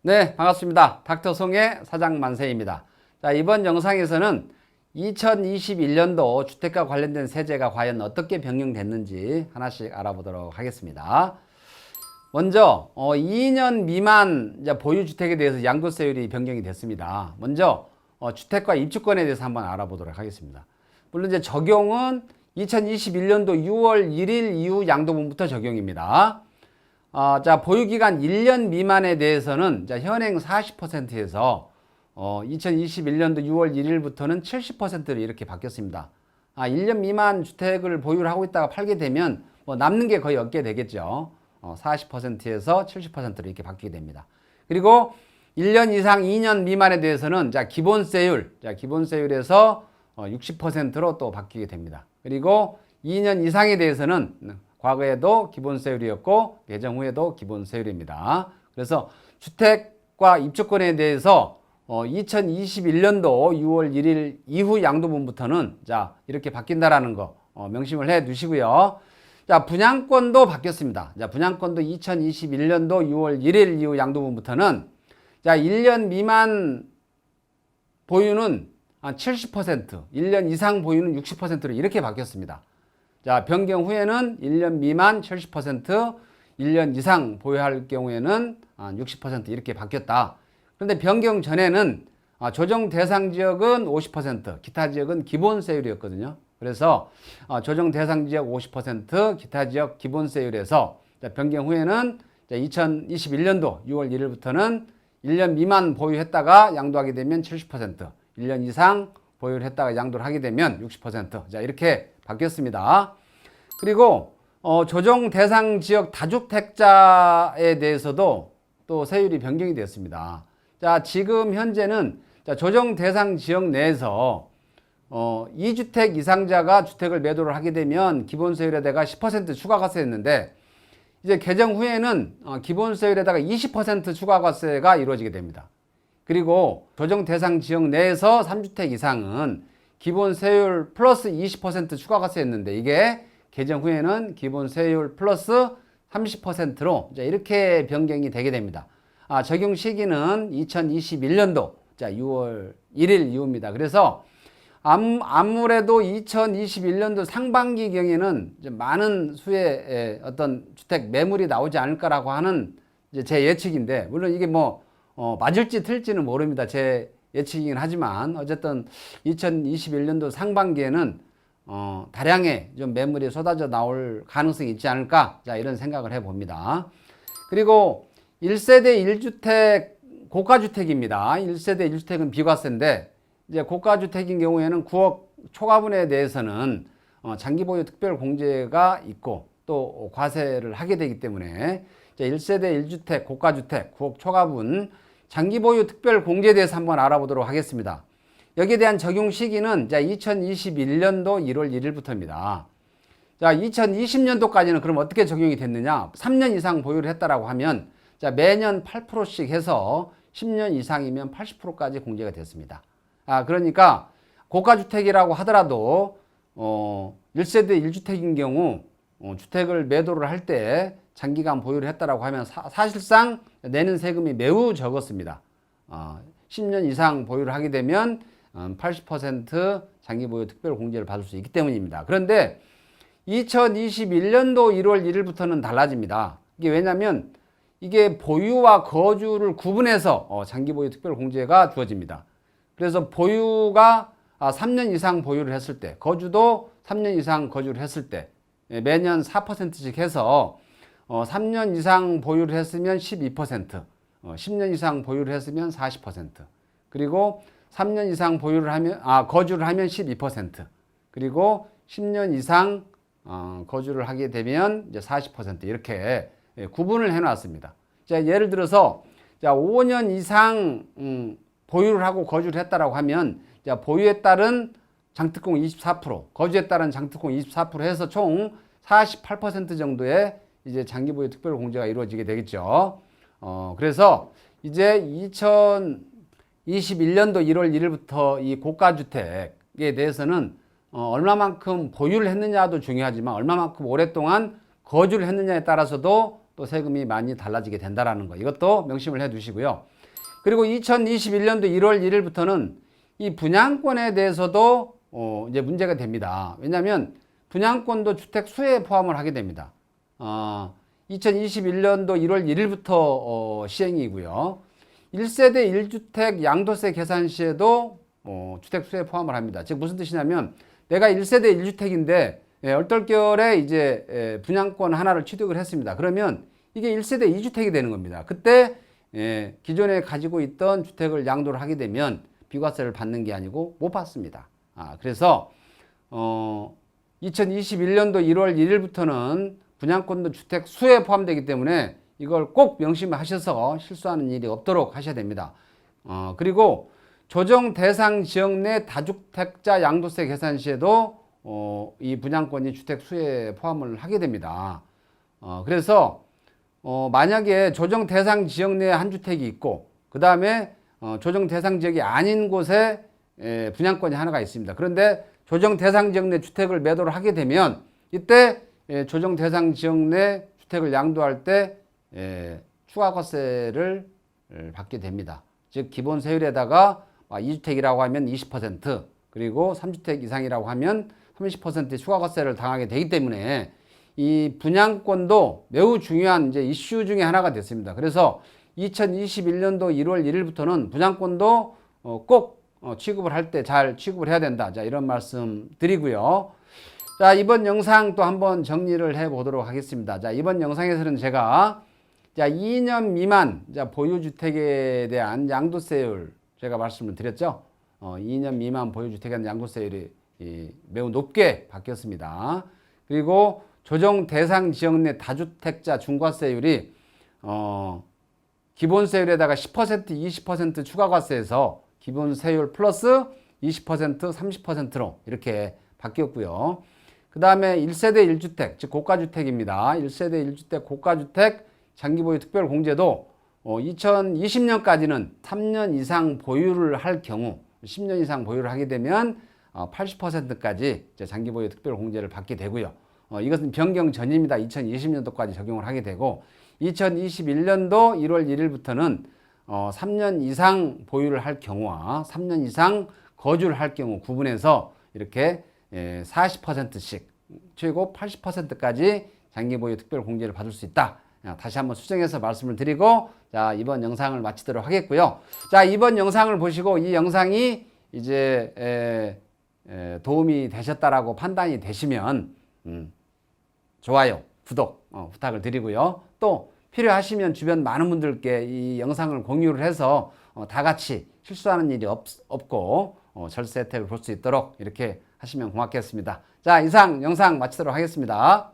네, 반갑습니다. 닥터송의 사장 만세입니다. 자, 이번 영상에서는 2021년도 주택과 관련된 세제가 과연 어떻게 변경됐는지 하나씩 알아보도록 하겠습니다. 먼저 2년 미만 보유주택에 대해서 양도세율이 변경이 됐습니다. 먼저 주택과 입주권에 대해서 한번 알아보도록 하겠습니다. 물론 이제 적용은 2021년도 6월 1일 이후 양도분부터 적용입니다. 자, 보유기간 1년 미만에 대해서는 현행 40%에서 2021년도 6월 1일부터는 70%로 이렇게 바뀌었습니다. 1년 미만 주택을 보유를 하고 있다가 팔게 되면 뭐 남는 게 거의 없게 되겠죠. 40%에서 70%로 이렇게 바뀌게 됩니다. 그리고 1년 이상 2년 미만에 대해서는 기본세율에서 60%로 또 바뀌게 됩니다. 그리고 2년 이상에 대해서는 과거에도 기본세율이었고 개정 후에도 기본세율입니다. 그래서 주택과 입주권에 대해서 2021년도 6월 1일 이후 양도분부터는 이렇게 바뀐다라는 거 명심을 해 두시고요. 자, 분양권도 바뀌었습니다. 자, 분양권도 2021년도 6월 1일 이후 양도분부터는 1년 미만 보유는 70%, 1년 이상 보유는 60%로 이렇게 바뀌었습니다. 자, 변경 후에는 1년 미만 70%, 1년 이상 보유할 경우에는 60% 이렇게 바뀌었다. 그런데 변경 전에는 조정 대상 지역은 50%, 기타 지역은 기본세율이었거든요. 그래서 조정 대상 지역 50%, 기타 지역 기본세율에서 변경 후에는 2021년도 6월 1일부터는 1년 미만 보유했다가 양도하게 되면 70%, 1년 이상 보유를 했다가 양도를 하게 되면 60%. 자, 이렇게 바뀌었습니다. 그리고 조정 대상 지역 다주택자에 대해서도 또 세율이 변경이 되었습니다. 자, 지금 현재는 조정 대상 지역 내에서 2주택 이상자가 주택을 매도를 하게 되면 기본세율에다가 10% 추가과세였는데 이제 개정 후에는 기본세율에다가 20% 추가과세가 이루어지게 됩니다. 그리고 조정 대상 지역 내에서 3주택 이상은 기본세율 플러스 20% 추가과세였는데 이게 개정 후에는 기본세율 플러스 30%로 이렇게 변경이 되게 됩니다. 적용 시기는 2021년도 6월 1일 이후입니다. 그래서 아무래도 2021년도 상반기경에는 많은 수의 어떤 주택 매물이 나오지 않을까라고 하는 제 예측인데, 물론 이게 뭐 맞을지 틀릴지는 모릅니다. 제 예측이긴 하지만 어쨌든 2021년도 상반기에는 다량의 좀 매물이 쏟아져 나올 가능성이 있지 않을까, 이런 생각을 해봅니다. 그리고 1세대 1주택 고가주택입니다. 1세대 1주택은 비과세인데 이제 고가주택인 경우에는 9억 초과분에 대해서는 장기보유 특별공제가 있고 또 과세를 하게 되기 때문에 1세대 1주택 고가주택 9억 초과분 장기보유 특별공제에 대해서 한번 알아보도록 하겠습니다. 여기에 대한 적용 시기는 2021년도 1월 1일부터입니다. 자, 2020년도까지는 그럼 어떻게 적용이 됐느냐? 3년 이상 보유를 했다라고 하면 매년 8%씩 해서 10년 이상이면 80%까지 공제가 됐습니다. 그러니까 고가주택이라고 하더라도 1세대 1주택인 경우 주택을 매도를 할 때 장기간 보유를 했다라고 하면 사실상 내는 세금이 매우 적었습니다. 10년 이상 보유를 하게 되면 80% 장기보유 특별공제를 받을 수 있기 때문입니다. 그런데 2021년도 1월 1일부터는 달라집니다. 이게 왜냐하면 이게 보유와 거주를 구분해서 장기보유 특별공제가 주어집니다. 그래서 보유가 3년 이상 보유를 했을 때, 거주도 3년 이상 거주를 했을 때 매년 4%씩 해서 3년 이상 보유를 했으면 12%, 10년 이상 보유를 했으면 40%, 그리고 3년 이상 보유를 하면 거주를 하면 12%, 그리고 10년 이상 거주를 하게 되면 이제 40% 이렇게 구분을 해놨습니다. 자, 예를 들어서 5년 이상 보유를 하고 거주를 했다라고 하면 보유에 따른 장특공 24%, 거주에 따른 장특공 24% 해서 총 48% 정도의 이제 장기보유 특별공제가 이루어지게 되겠죠. 그래서 이제 2021년도 1월 1일부터 이 고가주택에 대해서는 얼마만큼 보유를 했느냐도 중요하지만 얼마만큼 오랫동안 거주를 했느냐에 따라서도 또 세금이 많이 달라지게 된다라는 거. 이것도 명심을 해 두시고요. 그리고 2021년도 1월 1일부터는 이 분양권에 대해서도 이제 문제가 됩니다. 왜냐하면 분양권도 주택 수에 포함을 하게 됩니다. 2021년도 1월 1일부터 시행이고요. 1세대 1주택 양도세 계산 시에도 주택 수에 포함을 합니다. 즉 무슨 뜻이냐면 내가 1세대 1주택인데 얼떨결에 이제 분양권 하나를 취득을 했습니다. 그러면 이게 1세대 2주택이 되는 겁니다. 그때 기존에 가지고 있던 주택을 양도를 하게 되면 비과세를 받는 게 아니고 못 받습니다. 그래서 2021년도 1월 1일부터는 분양권도 주택 수에 포함되기 때문에 이걸 꼭 명심하셔서 실수하는 일이 없도록 하셔야 됩니다. 그리고 조정 대상 지역 내 다주택자 양도세 계산 시에도 이 분양권이 주택 수에 포함을 하게 됩니다. 그래서 만약에 조정 대상 지역 내에 한 주택이 있고 그 다음에 조정 대상 지역이 아닌 곳에 분양권이 하나가 있습니다. 그런데 조정 대상 지역 내 주택을 매도를 하게 되면 이때 조정 대상 지역 내 주택을 양도할 때 추가과세를 받게 됩니다. 즉 기본 세율에다가 2주택이라고 하면 20% 그리고 3주택 이상이라고 하면 30%의 추가과세를 당하게 되기 때문에 이 분양권도 매우 중요한 이제 이슈 중에 하나가 됐습니다. 그래서 2021년도 1월 1일부터는 분양권도 꼭 취급을 할 때 잘 취급을 해야 된다. 자, 이런 말씀 드리고요. 자, 이번 영상 또 한번 정리를 해 보도록 하겠습니다. 자, 이번 영상에서는 제가 2년 미만 보유주택에 대한 양도세율 제가 말씀을 드렸죠. 2년 미만 보유주택에 대한 양도세율이 매우 높게 바뀌었습니다. 그리고 조정 대상 지역 내 다주택자 중과세율이 기본세율에다가 10%, 20% 추가과세에서 기본세율 플러스 20%, 30%로 이렇게 바뀌었고요. 그 다음에 1세대 1주택, 즉 고가주택입니다. 1세대 1주택 고가주택 장기보유 특별공제도 2020년까지는 3년 이상 보유를 할 경우 10년 이상 보유를 하게 되면 80%까지 장기보유 특별공제를 받게 되고요. 이것은 변경 전입니다. 2020년도까지 적용을 하게 되고 2021년도 1월 1일부터는 3년 이상 보유를 할 경우와 3년 이상 거주를 할 경우 구분해서 이렇게 40%씩 최고 80%까지 장기보유 특별공제를 받을 수 있다. 다시 한번 수정해서 말씀을 드리고 자, 이번 영상을 마치도록 하겠고요. 자, 이번 영상을 보시고 이 영상이 이제 도움이 되셨다라고 판단이 되시면 좋아요, 구독 부탁을 드리고요. 또 필요하시면 주변 많은 분들께 이 영상을 공유를 해서 다 같이 실수하는 일이 없고 절세 혜택을 볼 수 있도록 이렇게 하시면 고맙겠습니다. 자, 이상 영상 마치도록 하겠습니다.